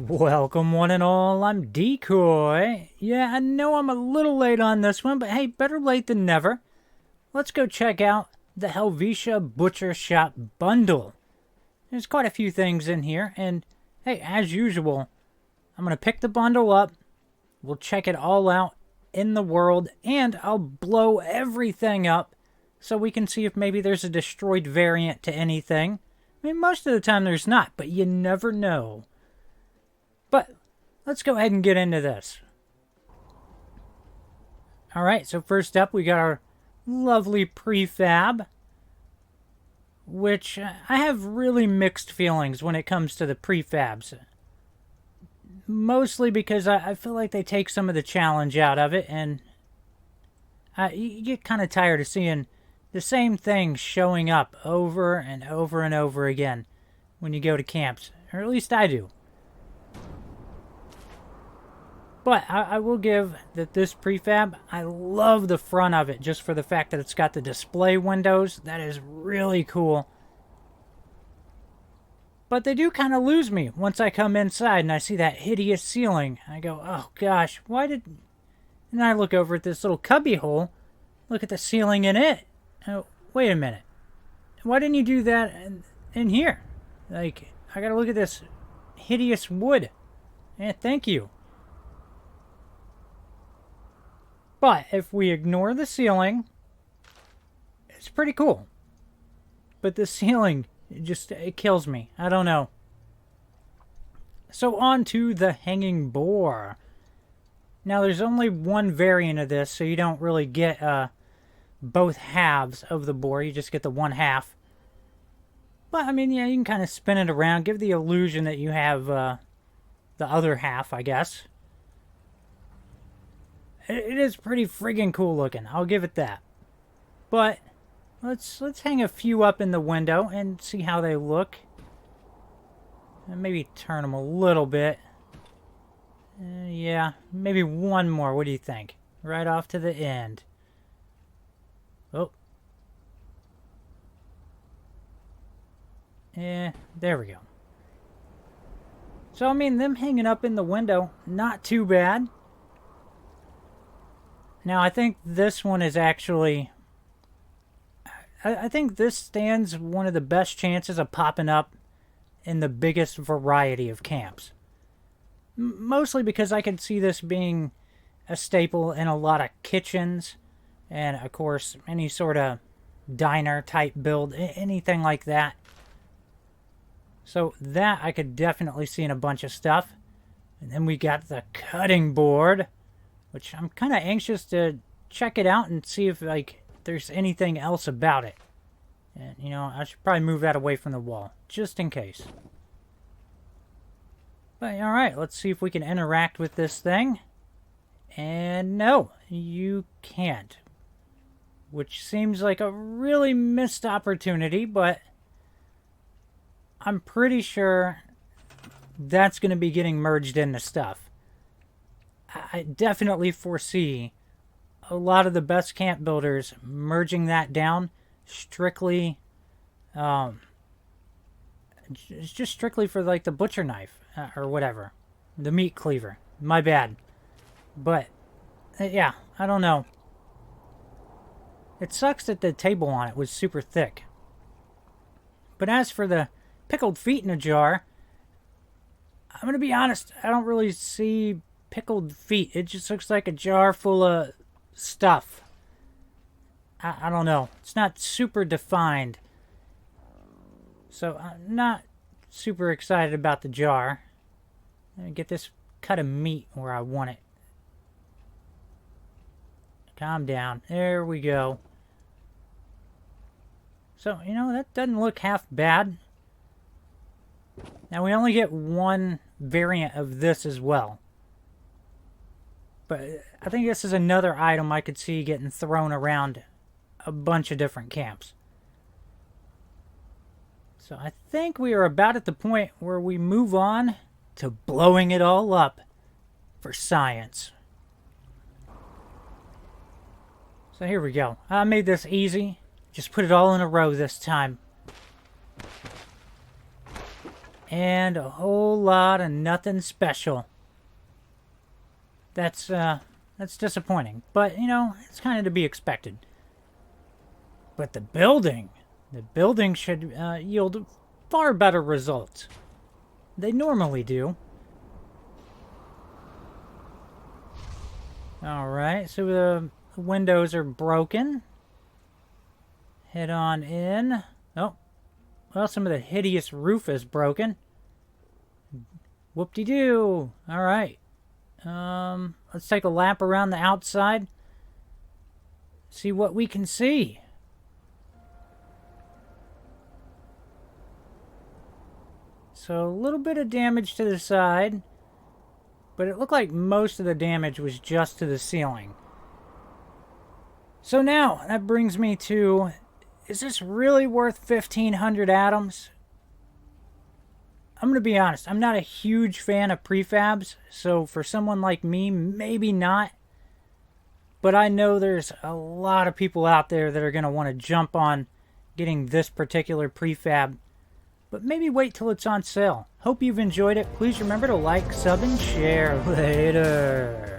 Welcome one and all, I'm Decoy. Yeah, I know I'm a little late on this one, but hey, better late than never. Let's go check out the Helvetia Butcher Shop Bundle. There's quite a few things in here, and hey, as usual, I'm going to pick the bundle up, we'll check it all out in the world, and I'll blow everything up so we can see if maybe there's a destroyed variant to anything. I mean, most of the time there's not, but you never know. But let's go ahead and get into this. Alright, so first up we got our lovely prefab, which I have really mixed feelings when it comes to the prefabs. Mostly because I feel like they take some of the challenge out of it, and you get kind of tired of seeing the same thing showing up over and over and over again when you go to camps, or at least I do. But I will give that this prefab, I love the front of it just for the fact that it's got the display windows. That is really cool. But they do kind of lose me once I come inside and I see that hideous ceiling. I go, oh gosh, why did... And I look over at this little cubby hole, look at the ceiling in it. Oh, wait a minute. Why didn't you do that in here? Like, I gotta look at this hideous wood. Yeah, thank you. But if we ignore the ceiling, it's pretty cool. But the ceiling, it kills me. I don't know. So on to the hanging boar. Now there's only one variant of this, so you don't really get both halves of the boar. You just get the one half. But I mean, yeah, you can kind of spin it around, give the illusion that you have the other half, I guess. It is pretty friggin' cool looking. I'll give it that. But let's hang a few up in the window and see how they look. And maybe turn them a little bit. Yeah, maybe one more. What do you think? Right off to the end. Oh. Yeah, there we go. So, I mean, them hanging up in the window, not too bad. Now, I think this one is actually... I think this stands one of the best chances of popping up in the biggest variety of camps. Mostly because I could see this being a staple in a lot of kitchens. And, of course, any sort of diner-type build, anything like that. So, that I could definitely see in a bunch of stuff. And then we got the cutting board, which I'm kind of anxious to check it out and see if, like, there's anything else about it. And, you know, I should probably move that away from the wall, just in case. But, alright, let's see if we can interact with this thing. And no, you can't. Which seems like a really missed opportunity, but I'm pretty sure that's going to be getting merged into stuff. I definitely foresee a lot of the best camp builders merging that down strictly, just strictly for like the butcher knife or whatever, the meat cleaver. My bad, but yeah, I don't know. It sucks that the table on it was super thick. But as for the pickled feet in a jar, I'm gonna be honest, I don't really see pickled feet. It just looks like a jar full of stuff. I don't know. It's not super defined. So I'm not super excited about the jar. Get this cut of meat where I want it. Calm down. There we go. So, you know, that doesn't look half bad. Now we only get one variant of this as well. But I think this is another item I could see getting thrown around a bunch of different camps. So I think we are about at the point where we move on to blowing it all up for science. So here we go. I made this easy. Just put it all in a row this time. And a whole lot of nothing special. That's disappointing. But, you know, it's kind of to be expected. But the building should yield far better results. They normally do. Alright, so the windows are broken. Head on in. Oh, well, some of the hideous roof is broken. Whoop-de-doo. Alright. Let's take a lap around the outside. See what we can see. So a little bit of damage to the side. But it looked like most of the damage was just to the ceiling. So now, that brings me to, is this really worth 1,500 atoms? I'm going to be honest, I'm not a huge fan of prefabs, so for someone like me, maybe not. But I know there's a lot of people out there that are going to want to jump on getting this particular prefab. But maybe wait till it's on sale. Hope you've enjoyed it. Please remember to like, sub, and share. Later.